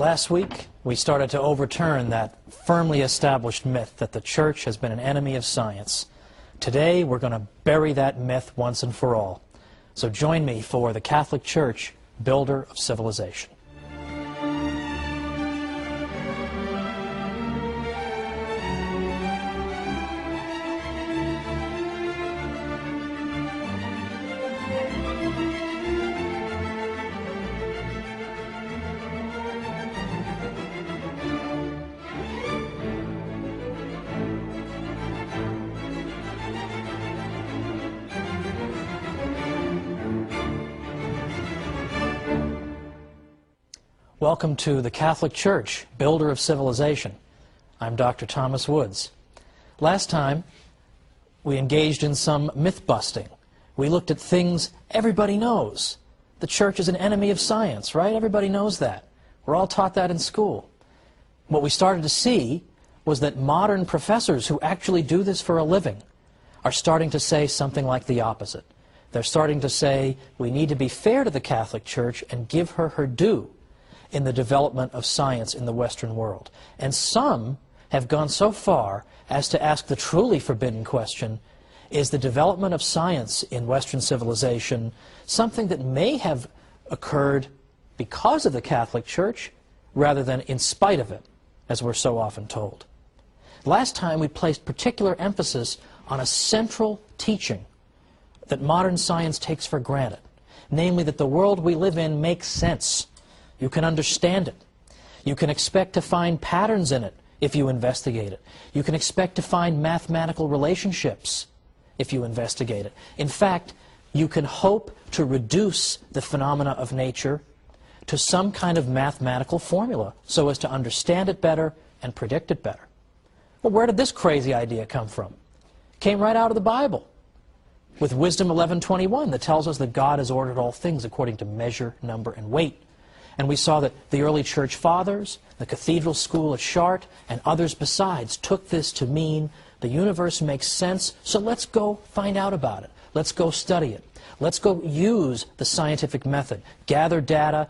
Last week, we started to overturn that firmly established myth that the church has been an enemy of science. Today, we're going to bury that myth once and for all. So join me for the Catholic Church, builder of civilization. Welcome to the Catholic Church, builder of civilization. I'm Dr. Thomas Woods. Last time, we engaged in some myth-busting. We looked at things everybody knows. The church is an enemy of science, right? Everybody knows that. We're all taught that in school. What we started to see was that modern professors who actually do this for a living are starting to say something like the opposite. They're starting to say, we need to be fair to the Catholic Church and give her her due in the development of science in the Western world. And some have gone so far as to ask the truly forbidden question, is the development of science in Western civilization something that may have occurred because of the Catholic Church rather than in spite of it, as we're so often told? Last time we placed particular emphasis on a central teaching that modern science takes for granted, namely that the world we live in makes sense. You can understand it. You can expect to find patterns in it if you investigate it. You can expect to find mathematical relationships if you investigate it. In fact, you can hope to reduce the phenomena of nature to some kind of mathematical formula so as to understand it better and predict it better. Well, where did this crazy idea come from? It came right out of the Bible with Wisdom 11:21 that tells us that God has ordered all things according to measure, number, and weight. And we saw that the early church fathers, the cathedral school at Chartres, and others besides took this to mean the universe makes sense, so let's go find out about it. Let's go study it. Let's go use the scientific method, gather data,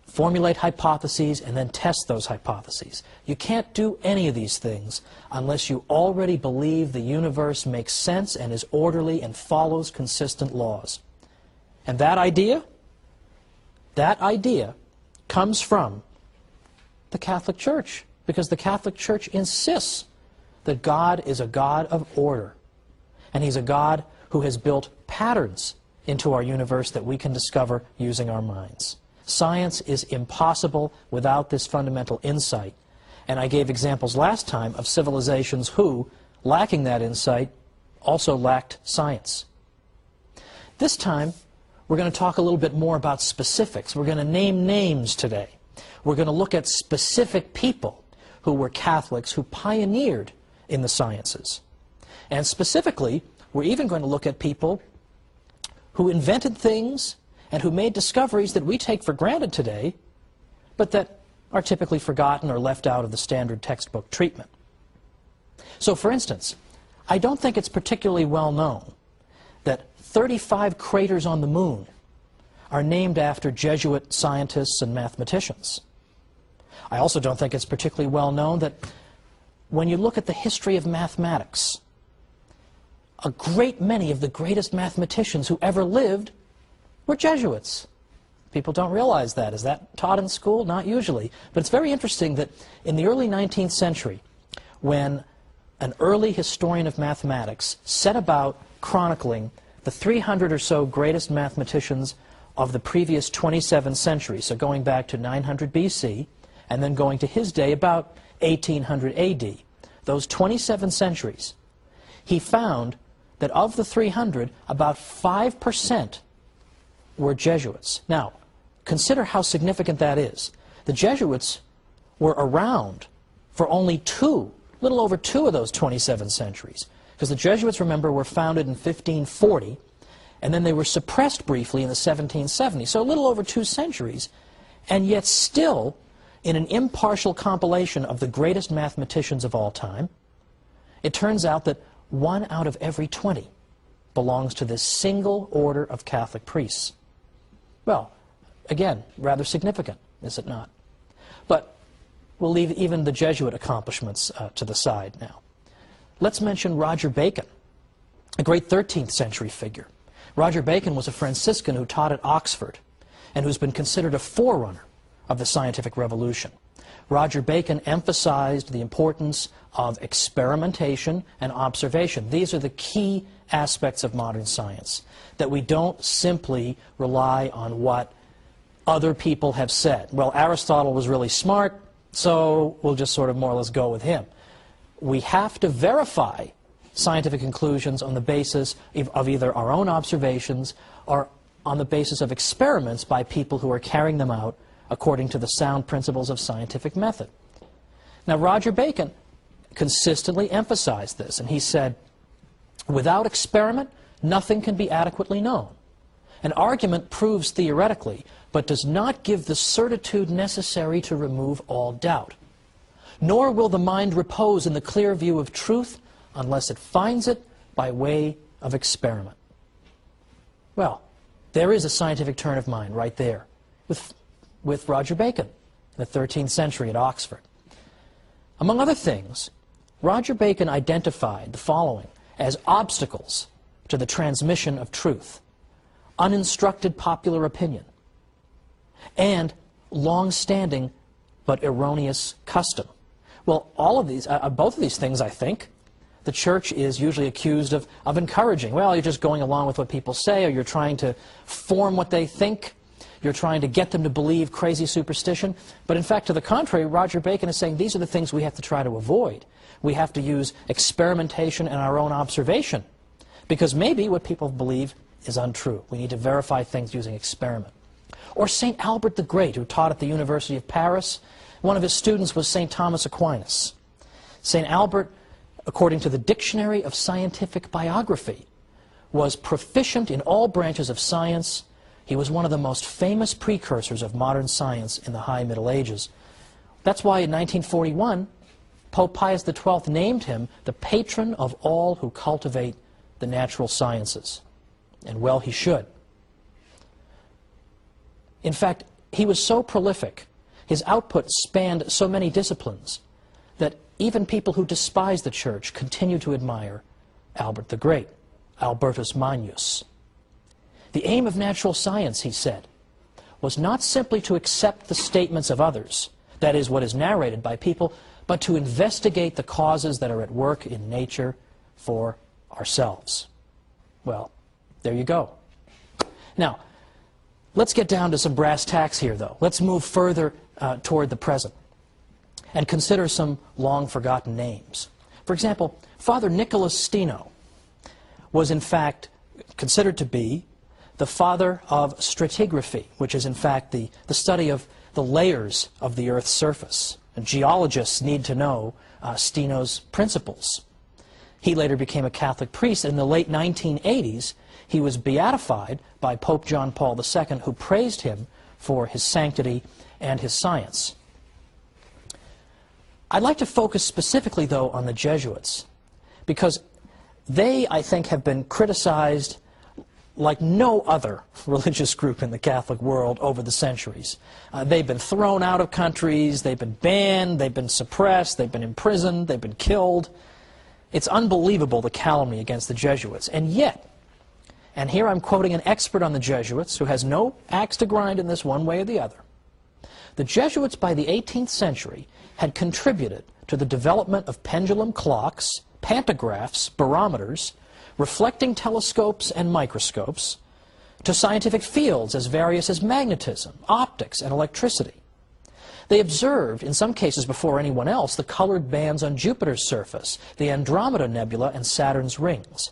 formulate hypotheses, and then test those hypotheses. You can't do any of these things unless you already believe the universe makes sense and is orderly and follows consistent laws. And that idea comes from the Catholic Church, because the Catholic Church insists that God is a God of order, and He's a God who has built patterns into our universe that we can discover using our minds. Science is impossible without this fundamental insight, and I gave examples last time of civilizations who, lacking that insight, also lacked science. This time, we're going to talk a little bit more about specifics. We're going to name names today. We're going to look at specific people who were Catholics who pioneered in the sciences. And specifically, we're even going to look at people who invented things and who made discoveries that we take for granted today, but that are typically forgotten or left out of the standard textbook treatment. So, for instance, I don't think it's particularly well known that 35 craters on the moon are named after Jesuit scientists and mathematicians. I also don't think it's particularly well known that when you look at the history of mathematics, a great many of the greatest mathematicians who ever lived were Jesuits. People don't realize that. Is that taught in school? Not usually. But it's very interesting that in the early 19th century, when an early historian of mathematics set about chronicling the 300 or so greatest mathematicians of the previous 27 centuries, so going back to 900 BC, and then going to his day about 1800 AD, those 27 centuries, he found that of the 300, about 5% were Jesuits. Now, consider how significant that is. The Jesuits were around for only little over two of those 27 centuries. Because the Jesuits, remember, were founded in 1540, and then they were suppressed briefly in the 1770s, so a little over 2 centuries, and yet still, in an impartial compilation of the greatest mathematicians of all time, it turns out that 1 out of every 20 belongs to this single order of Catholic priests. Well, again, rather significant, is it not? But We'll leave even the Jesuit accomplishments to the side now. Let's mention Roger Bacon, a great 13th century figure. Roger Bacon was a Franciscan who taught at Oxford and who's been considered a forerunner of the scientific revolution. Roger Bacon emphasized the importance of experimentation and observation. These are the key aspects of modern science, that we don't simply rely on what other people have said. Well, Aristotle was really smart, so we'll just sort of more or less go with him. We have to verify scientific conclusions on the basis of either our own observations or on the basis of experiments by people who are carrying them out according to the sound principles of scientific method. Now, Roger Bacon consistently emphasized this, and he said, without experiment, nothing can be adequately known. An argument proves theoretically, but does not give the certitude necessary to remove all doubt. Nor will the mind repose in the clear view of truth unless it finds it by way of experiment. Well, there is a scientific turn of mind right there with Roger Bacon in the 13th century at Oxford. Among other things, Roger Bacon identified the following as obstacles to the transmission of truth: uninstructed popular opinion and long-standing but erroneous custom. Well, all of these, both of these things, I think, the church is usually accused of encouraging. Well, you're just going along with what people say, or you're trying to form what they think. You're trying to get them to believe crazy superstition. But in fact, to the contrary, Roger Bacon is saying these are the things we have to try to avoid. We have to use experimentation and our own observation, because maybe what people believe is untrue. We need to verify things using experiment. Or St. Albert the Great, who taught at the University of Paris. One of his students was St. Thomas Aquinas. St. Albert, according to the Dictionary of Scientific Biography, was proficient in all branches of science. He was one of the most famous precursors of modern science in the High Middle Ages. That's why in 1941, Pope Pius XII named him the patron of all who cultivate the natural sciences. And well, he should. In fact, he was so prolific, his output spanned so many disciplines, that even people who despise the church continue to admire Albert the Great, Albertus Magnus. The aim of natural science, he said, was not simply to accept the statements of others, that is, what is narrated by people, but to investigate the causes that are at work in nature for ourselves. Well, there you go. Now, let's get down to some brass tacks here, though. Let's move further toward the present and consider some long-forgotten names. For example, Father Nicholas Steno was in fact considered to be the father of stratigraphy, which is in fact the study of the layers of the Earth's surface. And geologists need to know Steno's principles. He later became a Catholic priest, and in the late 1980s, he was beatified by Pope John Paul II, who praised him for his sanctity and his science. I'd like to focus specifically, though, on the Jesuits, because they, I think, have been criticized like no other religious group in the Catholic world over the centuries. They've been thrown out of countries, they've been banned, they've been suppressed, they've been imprisoned, they've been killed. It's unbelievable, the calumny against the Jesuits. And yet, and here I'm quoting an expert on the Jesuits who has no axe to grind in this one way or the other, the Jesuits by the 18th century had contributed to the development of pendulum clocks, pantographs, barometers, reflecting telescopes and microscopes, to scientific fields as various as magnetism, optics, and electricity. They observed, in some cases before anyone else, the colored bands on Jupiter's surface, the Andromeda Nebula, and Saturn's rings.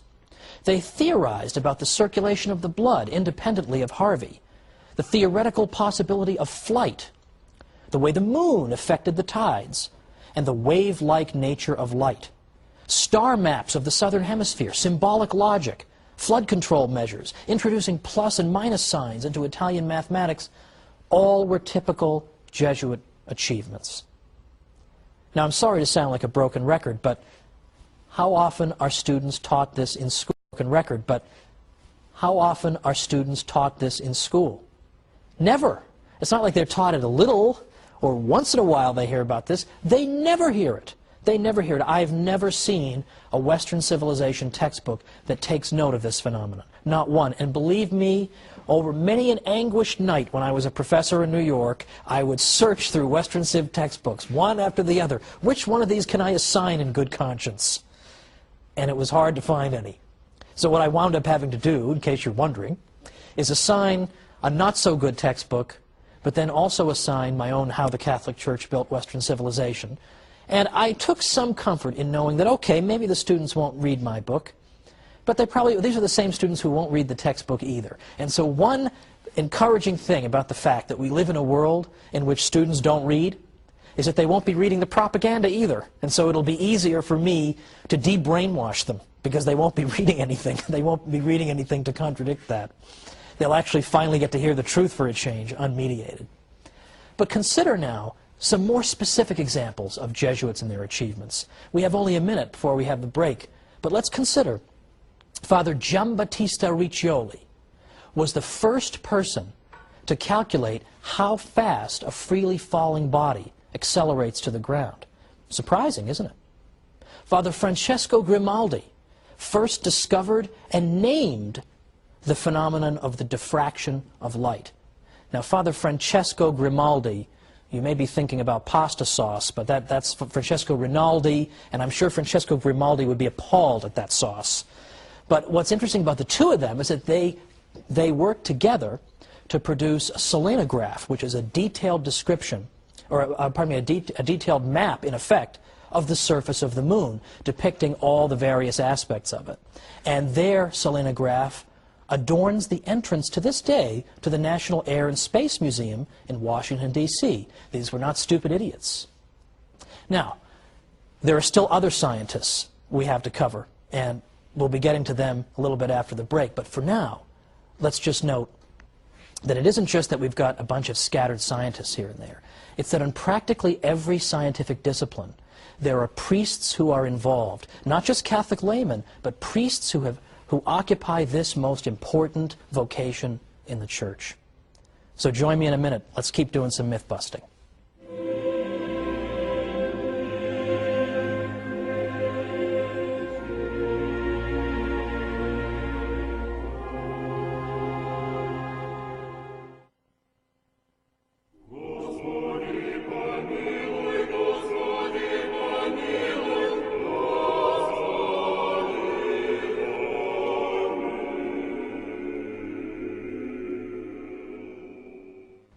They theorized about the circulation of the blood independently of Harvey, the theoretical possibility of flight, the way the moon affected the tides, and the wave-like nature of light. Star maps of the southern hemisphere, symbolic logic, flood control measures, introducing plus and minus signs into Italian mathematics, all were typical Jesuit achievements. Now, I'm sorry to sound like a broken record, but how often are students taught this in school? How often are students taught this in school? Never. It's not like they're taught it a little or once in a while they hear about this, they never hear it. They never hear it. I've never seen a Western civilization textbook that takes note of this phenomenon. Not one. And believe me, over many an anguished night when I was a professor in New York, I would search through Western Civ textbooks, one after the other. Which one of these can I assign in good conscience? And it was hard to find any. So what I wound up having to do, in case you're wondering, is assign a not-so-good textbook, but then also assign my own How the Catholic Church Built Western Civilization. And I took some comfort in knowing that, okay, maybe the students won't read my book, but these are the same students who won't read the textbook either. And so one encouraging thing about the fact that we live in a world in which students don't read is that they won't be reading the propaganda either. And so it'll be easier for me to de-brainwash them because they won't be reading anything. They won't be reading anything to contradict that. They'll actually finally get to hear the truth for a change, unmediated. But consider now some more specific examples of Jesuits and their achievements. We have only a minute before we have the break, but let's consider Father Giambattista Riccioli was the first person to calculate how fast a freely falling body accelerates to the ground. Surprising, isn't it? Father Francesco Grimaldi first discovered and named the phenomenon of the diffraction of light. Now, Father Francesco Grimaldi, you may be thinking about pasta sauce, but that's Francesco Rinaldi, and I'm sure Francesco Grimaldi would be appalled at that sauce. But what's interesting about the two of them is that they worked together to produce a selenograph, which is a detailed description, or pardon me, a detailed map, in effect, of the surface of the moon, depicting all the various aspects of it. And their selenograph adorns the entrance to this day to the National Air and Space Museum in Washington, D.C. These were not stupid idiots. Now, there are still other scientists we have to cover, and we'll be getting to them a little bit after the break. But for now, let's just note that it isn't just that we've got a bunch of scattered scientists here and there. It's that in practically every scientific discipline, there are priests who are involved, not just Catholic laymen, but priests who occupy this most important vocation in the Church. So join me in a minute. Let's keep doing some myth-busting.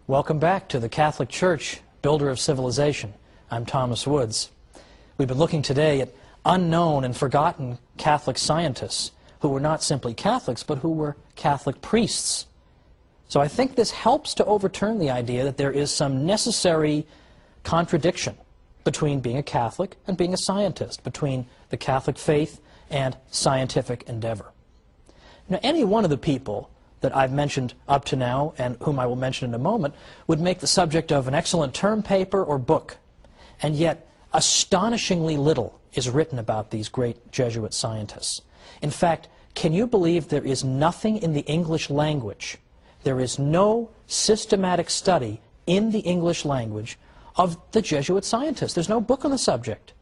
Welcome back to the Catholic Church, Builder of Civilization. I'm Thomas Woods. We've been looking today at unknown and forgotten Catholic scientists who were not simply Catholics, but who were Catholic priests. So I think this helps to overturn the idea that there is some necessary contradiction between being a Catholic and being a scientist, between the Catholic faith and scientific endeavor. Now, any one of the people that I've mentioned up to now, and whom I will mention in a moment, would make the subject of an excellent term paper or book. And yet, astonishingly little is written about these great Jesuit scientists. In fact, can you believe there is nothing in the English language, there is no systematic study in the English language of the Jesuit scientists. There's no book on the subject.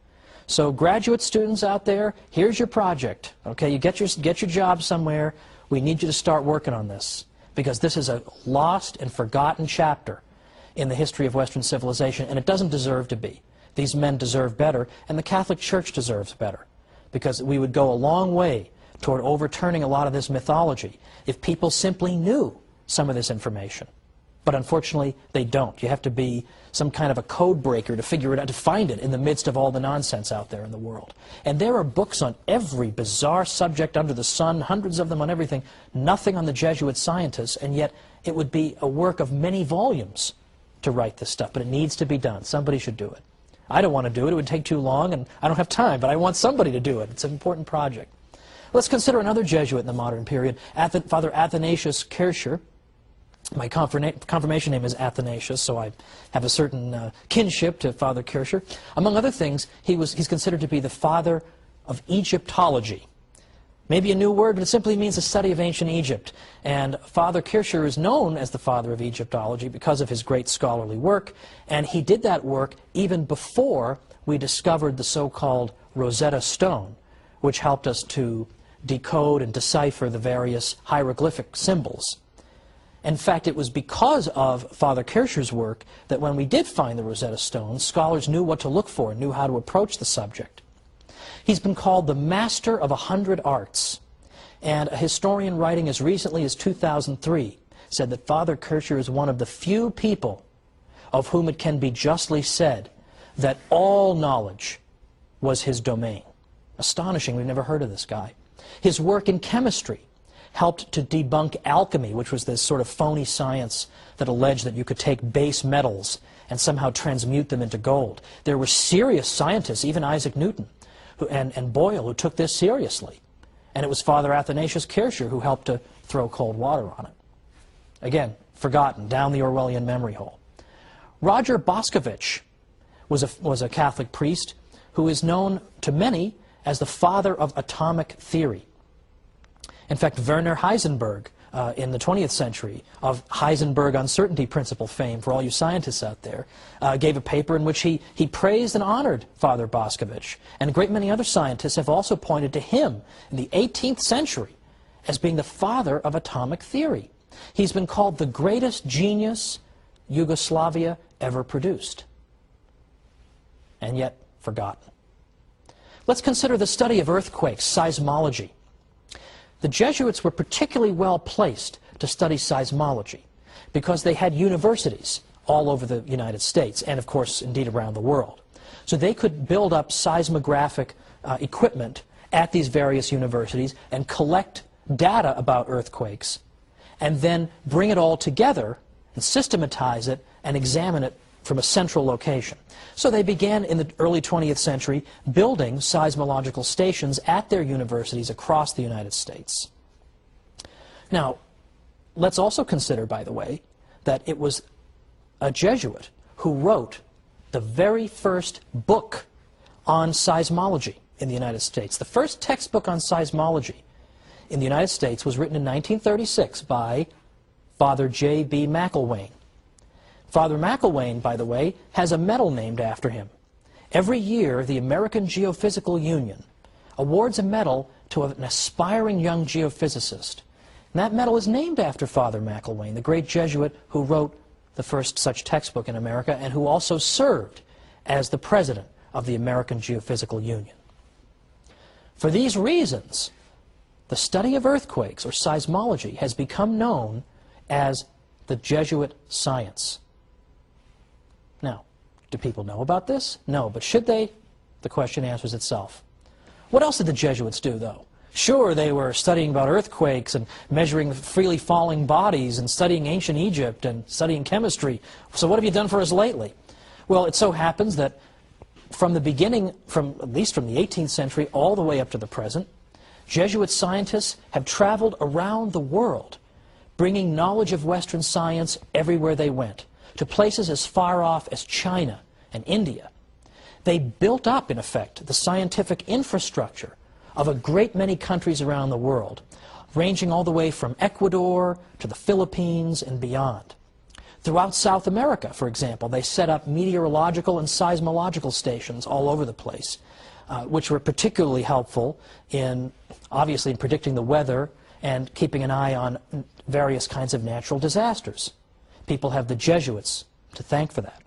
So graduate students out there, here's your project. Okay, you get your job somewhere. We need you to start working on this, because this is a lost and forgotten chapter in the history of Western civilization, and it doesn't deserve to be. These men deserve better, and the Catholic Church deserves better, because we would go a long way toward overturning a lot of this mythology if people simply knew some of this information. But unfortunately, they don't. You have to be some kind of a code breaker to figure it out, to find it in the midst of all the nonsense out there in the world. And there are books on every bizarre subject under the sun, hundreds of them on everything, nothing on the Jesuit scientists, and yet it would be a work of many volumes to write this stuff. But it needs to be done. Somebody should do it. I don't want to do it. It would take too long, and I don't have time, but I want somebody to do it. It's an important project. Let's consider another Jesuit in the modern period, Father Athanasius Kircher. My confirmation name is Athanasius, so I have a certain kinship to Father Kircher. Among other things, he's considered to be the father of Egyptology. Maybe a new word, but it simply means the study of ancient Egypt. And Father Kircher is known as the father of Egyptology because of his great scholarly work, and he did that work even before we discovered the so-called Rosetta Stone, which helped us to decode and decipher the various hieroglyphic symbols. In fact, it was because of Father Kircher's work that when we did find the Rosetta Stone, scholars knew what to look for, knew how to approach the subject. He's been called the master of 100 arts, and a historian writing as recently as 2003 said that Father Kircher is one of the few people of whom it can be justly said that all knowledge was his domain. Astonishing, we've never heard of this guy. His work in chemistry helped to debunk alchemy, which was this sort of phony science that alleged that you could take base metals and somehow transmute them into gold. There were serious scientists, even Isaac Newton, and Boyle, who took this seriously. And it was Father Athanasius Kircher who helped to throw cold water on it. Again, forgotten, down the Orwellian memory hole. Roger Boscovich was a Catholic priest who is known to many as the father of atomic theory. In fact, Werner Heisenberg, in the 20th century, of Heisenberg uncertainty principle fame for all you scientists out there, gave a paper in which he praised and honored Father Boscovich. And a great many other scientists have also pointed to him in the 18th century as being the father of atomic theory. He's been called the greatest genius Yugoslavia ever produced, and yet forgotten. Let's consider the study of earthquakes, seismology. The Jesuits were particularly well placed to study seismology because they had universities all over the United States and, of course, indeed around the world. So they could build up seismographic equipment at these various universities and collect data about earthquakes and then bring it all together and systematize it and examine it from a central location. So they began in the early 20th century building seismological stations at their universities across the United States. Now, let's also consider, by the way, that it was a Jesuit who wrote the very first book on seismology in the United States. The first textbook on seismology in the United States was written in 1936 by Father J.B. McIlwain. Father McIlwain, by the way, has a medal named after him. Every year, the American Geophysical Union awards a medal to an aspiring young geophysicist. And that medal is named after Father McIlwain, the great Jesuit who wrote the first such textbook in America and who also served as the president of the American Geophysical Union. For these reasons, the study of earthquakes, or seismology, has become known as the Jesuit science. Now, do people know about this? No, but should they? The question answers itself. What else did the Jesuits do, though? Sure, they were studying about earthquakes and measuring freely falling bodies and studying ancient Egypt and studying chemistry. So what have you done for us lately? Well, it so happens that from the beginning, at least from the 18th century all the way up to the present, Jesuit scientists have traveled around the world, bringing knowledge of Western science everywhere they went, to places as far off as China and India. They built up, in effect, the scientific infrastructure of a great many countries around the world, ranging all the way from Ecuador to the Philippines and beyond. Throughout South America, for example, they set up meteorological and seismological stations all over the place, which were particularly helpful in, obviously, in predicting the weather and keeping an eye on various kinds of natural disasters. People have the Jesuits to thank for that.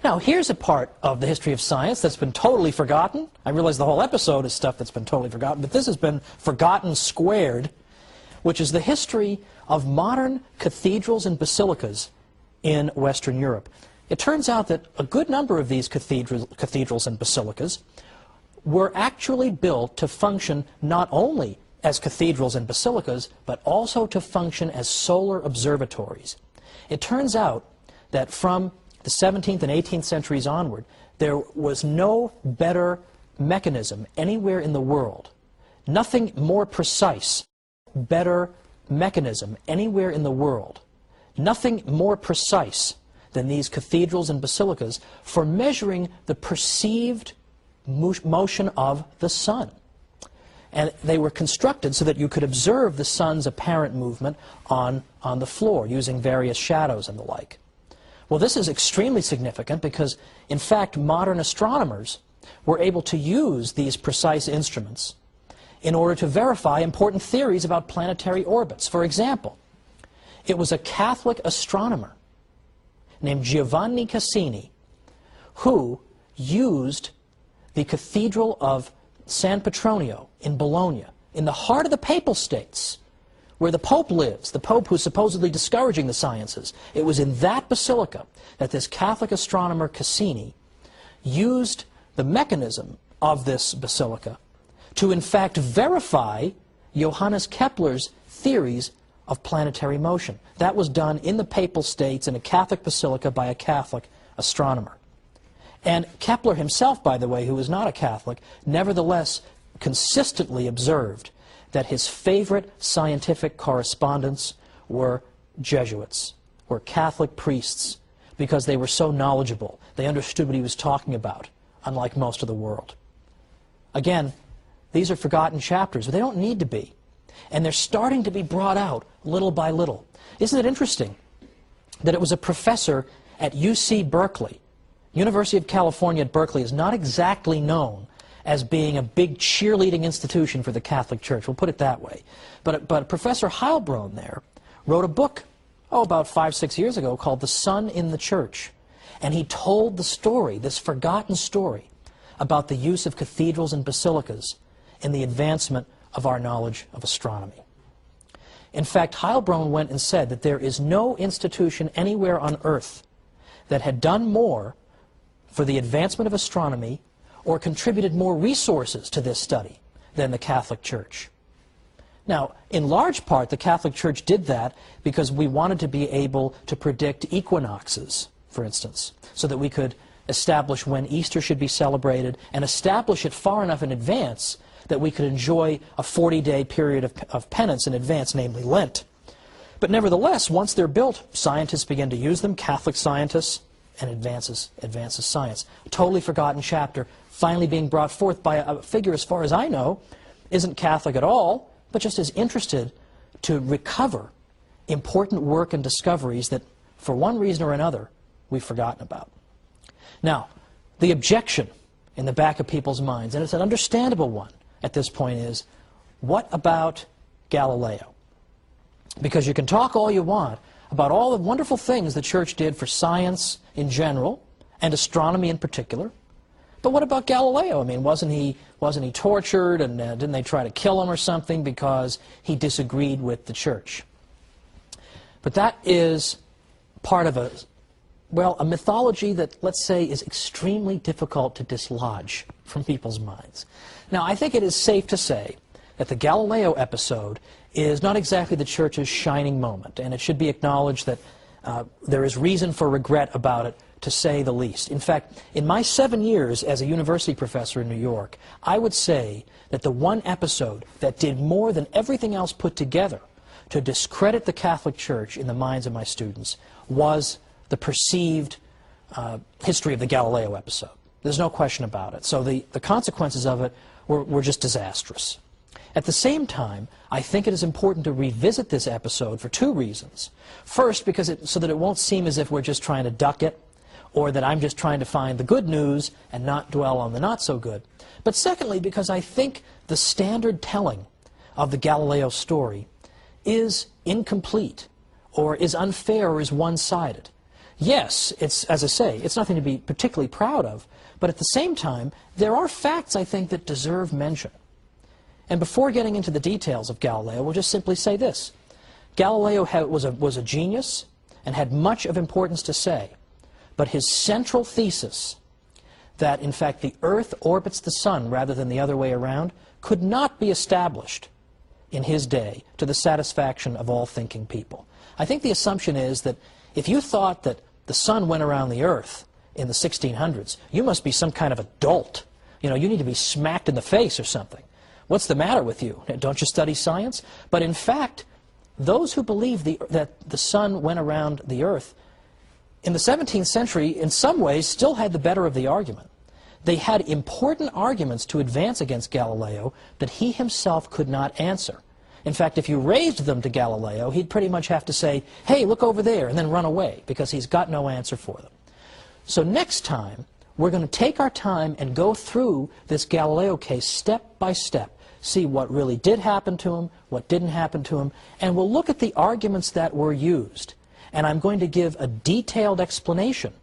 Now, here's a part of the history of science that's been totally forgotten. I realize the whole episode is stuff that's been totally forgotten, but this has been forgotten squared, which is the history of modern cathedrals and basilicas in Western Europe. It turns out that a good number of these cathedrals and basilicas were actually built to function not only as cathedrals and basilicas, but also to function as solar observatories. It turns out that from the 17th and 18th centuries onward, there was no better mechanism anywhere in the world, nothing more precise, better mechanism anywhere in the world, nothing more precise than these cathedrals and basilicas for measuring the perceived motion of the sun. And they were constructed so that you could observe the sun's apparent movement on the floor using various shadows and the like. Well, this is extremely significant because, in fact, modern astronomers were able to use these precise instruments in order to verify important theories about planetary orbits. For example, it was a Catholic astronomer named Giovanni Cassini who used the Cathedral of San Petronio in Bologna, in the heart of the Papal States, where the Pope lives, the Pope who's supposedly discouraging the sciences. It was in that basilica that this Catholic astronomer Cassini used the mechanism of this basilica to in fact verify Johannes Kepler's theories of planetary motion. That was done in the Papal States in a Catholic basilica by a Catholic astronomer. And Kepler himself, by the way, who was not a Catholic, nevertheless consistently observed that his favorite scientific correspondents were Jesuits, were Catholic priests, because they were so knowledgeable. They understood what he was talking about, unlike most of the world. Again, these are forgotten chapters, but they don't need to be. And they're starting to be brought out little by little. Isn't it interesting that it was a professor at UC Berkeley, University of California at Berkeley is not exactly known as being a big cheerleading institution for the Catholic Church, we'll put it that way. But Professor Heilbronn there wrote a book, about 5-6 years ago, called The Sun in the Church. And he told the story, this forgotten story, about the use of cathedrals and basilicas in the advancement of our knowledge of astronomy. In fact, Heilbronn went and said that there is no institution anywhere on earth that had done more for the advancement of astronomy or contributed more resources to this study than the Catholic Church. Now, in large part, the Catholic Church did that because we wanted to be able to predict equinoxes, for instance, so that we could establish when Easter should be celebrated and establish it far enough in advance that we could enjoy a 40-day period of penance in advance, namely Lent. But nevertheless, once they're built, scientists begin to use them, Catholic scientists, and advances science. A totally forgotten chapter, finally being brought forth by a figure, as far as I know, isn't Catholic at all, but just is interested to recover important work and discoveries that, for one reason or another, we've forgotten about. Now, the objection in the back of people's minds, and it's an understandable one at this point, is, what about Galileo? Because you can talk all you want about all the wonderful things the Church did for science in general, and astronomy in particular, but what about Galileo? I mean, wasn't he tortured, and didn't they try to kill him or something because he disagreed with the Church? But that is part of a mythology that, let's say, is extremely difficult to dislodge from people's minds. Now, I think it is safe to say that the Galileo episode is not exactly the Church's shining moment, and it should be acknowledged that there is reason for regret about it, to say the least. In fact, in my 7 years as a university professor in New York, I would say that the one episode that did more than everything else put together to discredit the Catholic Church in the minds of my students was the perceived history of the Galileo episode. There's no question about it. So the consequences of it were just disastrous. At the same time, I think it is important to revisit this episode for two reasons. First, because so that it won't seem as if we're just trying to duck it, or that I'm just trying to find the good news and not dwell on the not so good. But secondly, because I think the standard telling of the Galileo story is incomplete, or is unfair, or is one-sided. Yes, it's, as I say, it's nothing to be particularly proud of, but at the same time, there are facts, I think, that deserve mention. And before getting into the details of Galileo, we'll just simply say this. Galileo was a genius and had much of importance to say, but his central thesis, that in fact the Earth orbits the Sun rather than the other way around, could not be established in his day to the satisfaction of all thinking people. I think the assumption is that if you thought that the Sun went around the Earth in the 1600s, you must be some kind of a dolt. You know, you need to be smacked in the face or something. What's the matter with you? Don't you study science? But in fact, those who believe that the Sun went around the Earth in the 17th century, in some ways, still had the better of the argument. they had important arguments to advance against Galileo that he himself could not answer. In fact, if you raised them to Galileo, he'd pretty much have to say, hey, look over there, and then run away, because he's got no answer for them. So next time, we're going to take our time and go through this Galileo case step by step, see what really did happen to him, what didn't happen to him, and we'll look at the arguments that were used. And I'm going to give a detailed explanation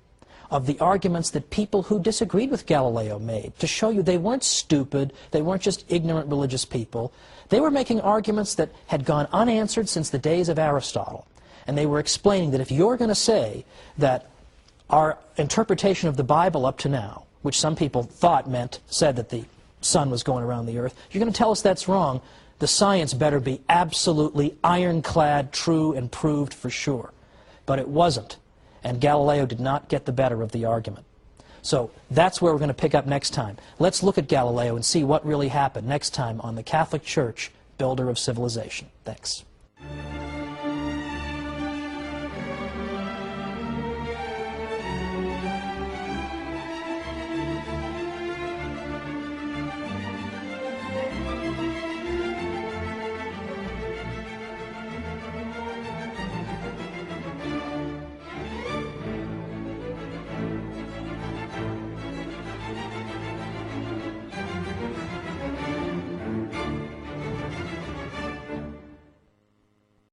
of the arguments that people who disagreed with Galileo made, to show you they weren't stupid, they weren't just ignorant religious people. They were making arguments that had gone unanswered since the days of Aristotle. And they were explaining that if you're going to say that our interpretation of the Bible up to now, which some people thought said that the sun was going around the earth, you're going to tell us that's wrong, the science better be absolutely ironclad, true, and proved for sure. But it wasn't. And Galileo did not get the better of the argument. So that's where we're going to pick up next time. Let's look at Galileo and see what really happened next time on the Catholic Church, Builder of Civilization. Thanks.